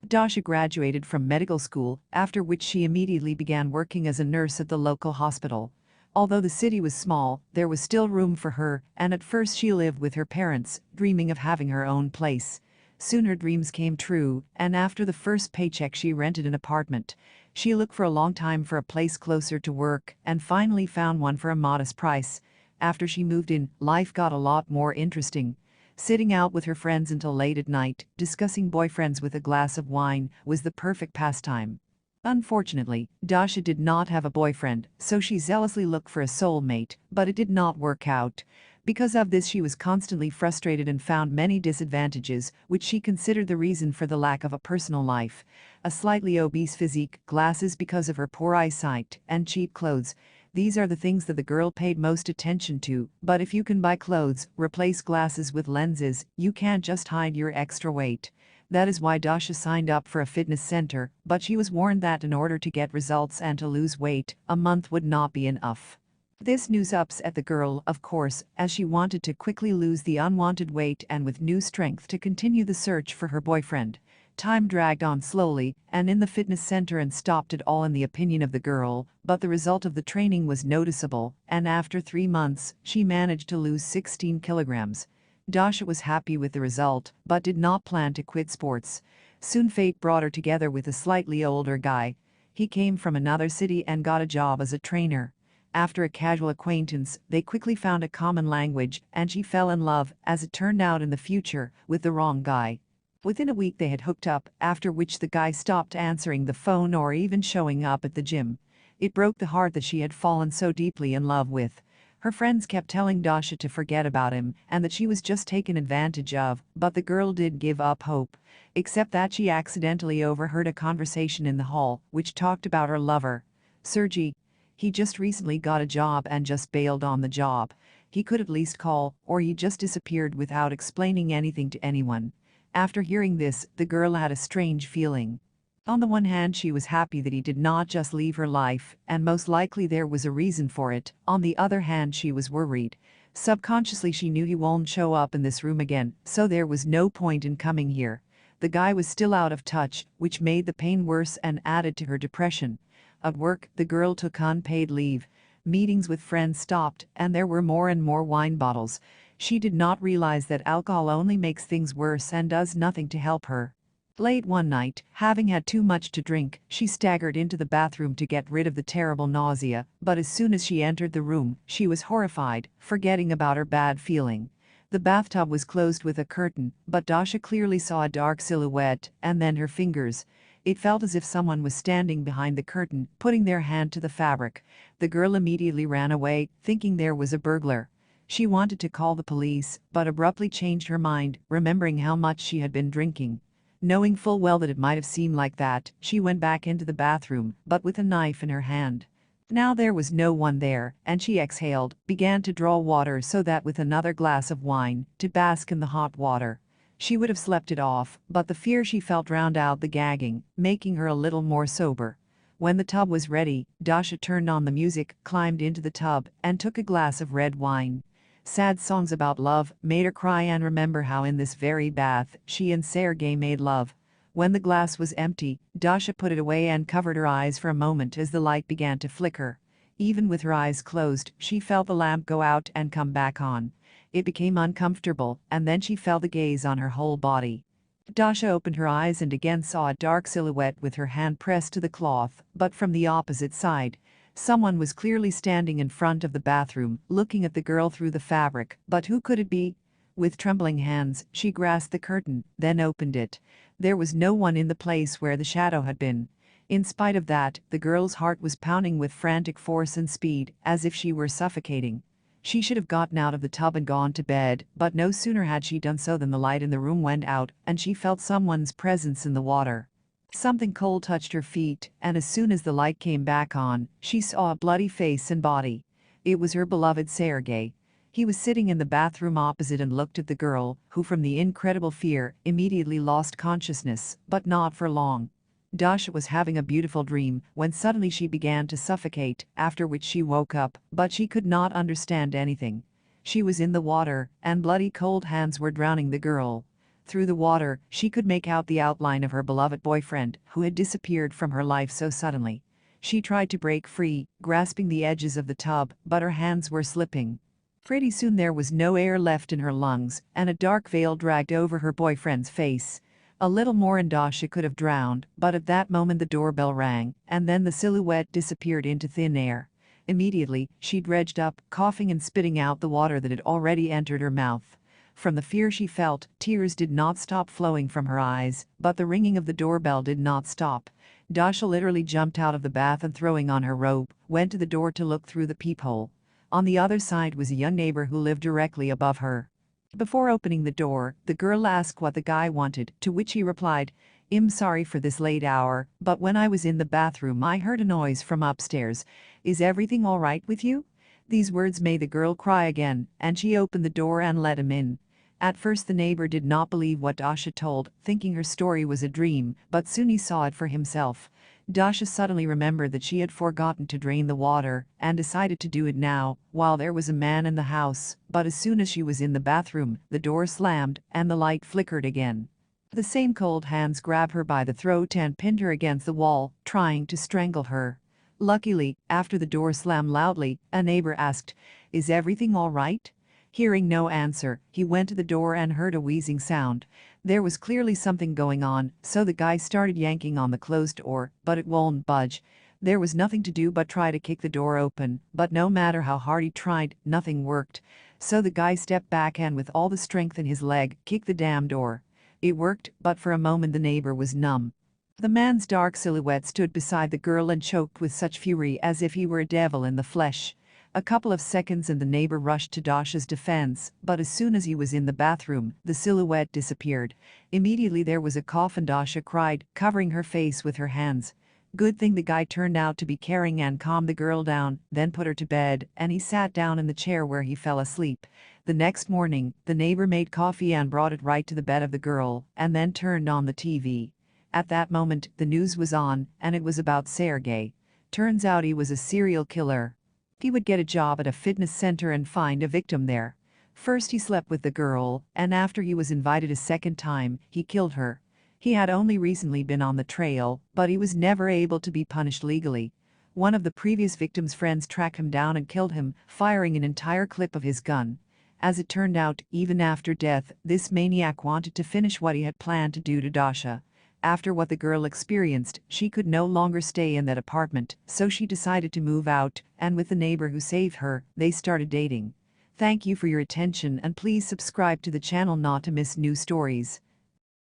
Dasha graduated from medical school, after which she immediately began working as a nurse at the local hospital. Although the city was small, there was still room for her, and at first she lived with her parents, dreaming of having her own place. Soon her dreams came true, and after the first paycheck she rented an apartment. She looked for a long time for a place closer to work, and finally found one for a modest price. After she moved in, life got a lot more interesting. Sitting out with her friends until late at night, discussing boyfriends with a glass of wine, was the perfect pastime. Unfortunately, Dasha did not have a boyfriend, so she zealously looked for a soulmate, but it did not work out. Because of this, she was constantly frustrated and found many disadvantages, which she considered the reason for the lack of a personal life. A slightly obese physique, glasses because of her poor eyesight, and cheap clothes. These are the things that the girl paid most attention to, but if you can buy clothes, replace glasses with lenses, you can't just hide your extra weight. That is why Dasha signed up for a fitness center, but she was warned that in order to get results and to lose weight, a month would not be enough. This news upset the girl, of course, as she wanted to quickly lose the unwanted weight and with new strength to continue the search for her boyfriend. Time dragged on slowly, and in the fitness center and stopped it all in the opinion of the girl, but the result of the training was noticeable, and after 3 months, she managed to lose 16 kilograms. Dasha was happy with the result, but did not plan to quit sports. Soon fate brought her together with a slightly older guy. He came from another city and got a job as a trainer. After a casual acquaintance, they quickly found a common language, and she fell in love, as it turned out in the future, with the wrong guy. Within a week they had hooked up, after which the guy stopped answering the phone or even showing up at the gym. It broke the heart that she had fallen so deeply in love with. Her friends kept telling Dasha to forget about him and that she was just taken advantage of, but the girl did give up hope. Except that she accidentally overheard a conversation in the hall, which talked about her lover. Sergey. He just recently got a job and just bailed on the job. He could at least call, or he just disappeared without explaining anything to anyone. After hearing this, the girl had a strange feeling. On the one hand, she was happy that he did not just leave her life, and most likely there was a reason for it. On the other hand, she was worried. Subconsciously, she knew he won't show up in this room again, so there was no point in coming here. The guy was still out of touch, which made the pain worse and added to her depression. At work, the girl took unpaid leave. Meetings with friends stopped, and there were more and more wine bottles. She did not realize that alcohol only makes things worse and does nothing to help her. Late one night, having had too much to drink, she staggered into the bathroom to get rid of the terrible nausea, but as soon as she entered the room, she was horrified, forgetting about her bad feeling. The bathtub was closed with a curtain, but Dasha clearly saw a dark silhouette, and then her fingers. It felt as if someone was standing behind the curtain, putting their hand to the fabric. The girl immediately ran away, thinking there was a burglar. She wanted to call the police, but abruptly changed her mind, remembering how much she had been drinking. Knowing full well that it might have seemed like that, she went back into the bathroom, but with a knife in her hand. Now there was no one there, and she exhaled, began to draw water so that with another glass of wine, to bask in the hot water. She would have slept it off, but the fear she felt drowned out the gagging, making her a little more sober. When the tub was ready, Dasha turned on the music, climbed into the tub, and took a glass of red wine. Sad songs about love made her cry and remember how in this very bath she and Sergei made love. When the glass was empty, Dasha put it away and covered her eyes for a moment as the light began to flicker. Even with her eyes closed, she felt the lamp go out and come back on. It became uncomfortable, and then she felt the gaze on her whole body. Dasha opened her eyes and again saw a dark silhouette with her hand pressed to the cloth, but from the opposite side. Someone was clearly standing in front of the bathroom, looking at the girl through the fabric, but who could it be? With trembling hands, she grasped the curtain, then opened it. There was no one in the place where the shadow had been. In spite of that, the girl's heart was pounding with frantic force and speed, as if she were suffocating. She should have gotten out of the tub and gone to bed, but no sooner had she done so than the light in the room went out, and she felt someone's presence in the water. Something cold touched her feet, and as soon as the light came back on, she saw a bloody face and body. It was her beloved Sergei. He was sitting in the bathroom opposite and looked at the girl, who from the incredible fear, immediately lost consciousness, but not for long. Dasha was having a beautiful dream, when suddenly she began to suffocate, after which she woke up, but she could not understand anything. She was in the water, and bloody cold hands were drowning the girl. Through the water, she could make out the outline of her beloved boyfriend, who had disappeared from her life so suddenly. She tried to break free, grasping the edges of the tub, but her hands were slipping. Pretty soon there was no air left in her lungs, and a dark veil dragged over her boyfriend's face. A little more and Dasha could have drowned, but at that moment the doorbell rang, and then the silhouette disappeared into thin air. Immediately, she dredged up, coughing and spitting out the water that had already entered her mouth. From the fear she felt, tears did not stop flowing from her eyes, but the ringing of the doorbell did not stop. Dasha literally jumped out of the bath and, throwing on her robe, went to the door to look through the peephole. On the other side was a young neighbor who lived directly above her. Before opening the door, the girl asked what the guy wanted, to which he replied, "I'm sorry for this late hour, but when I was in the bathroom I heard a noise from upstairs. Is everything all right with you?" These words made the girl cry again, and she opened the door and let him in. At first the neighbor did not believe what Dasha told, thinking her story was a dream, but soon he saw it for himself. Dasha suddenly remembered that she had forgotten to drain the water, and decided to do it now, while there was a man in the house, but as soon as she was in the bathroom, the door slammed, and the light flickered again. The same cold hands grabbed her by the throat and pinned her against the wall, trying to strangle her. Luckily, after the door slammed loudly, a neighbor asked, "Is everything all right?" Hearing no answer, he went to the door and heard a wheezing sound. There was clearly something going on, so the guy started yanking on the closed door, but it won't budge. There was nothing to do but try to kick the door open, but no matter how hard he tried, nothing worked. So the guy stepped back and with all the strength in his leg, kicked the damn door. It worked, but for a moment the neighbor was numb. The man's dark silhouette stood beside the girl and choked with such fury as if he were a devil in the flesh. A couple of seconds and the neighbor rushed to Dasha's defense, but as soon as he was in the bathroom, the silhouette disappeared. Immediately there was a cough and Dasha cried, covering her face with her hands. Good thing the guy turned out to be caring and calmed the girl down, then put her to bed, and he sat down in the chair where he fell asleep. The next morning, the neighbor made coffee and brought it right to the bed of the girl, and then turned on the TV. At that moment, the news was on, and it was about Sergei. Turns out he was a serial killer. He would get a job at a fitness center and find a victim there. First he slept with the girl, and after he was invited a second time, he killed her. He had only recently been on the trail, but he was never able to be punished legally. One of the previous victim's friends tracked him down and killed him, firing an entire clip of his gun. As it turned out, even after death, this maniac wanted to finish what he had planned to do to Dasha. After what the girl experienced, she could no longer stay in that apartment, so she decided to move out, and with the neighbor who saved her, they started dating. Thank you for your attention and please subscribe to the channel not to miss new stories.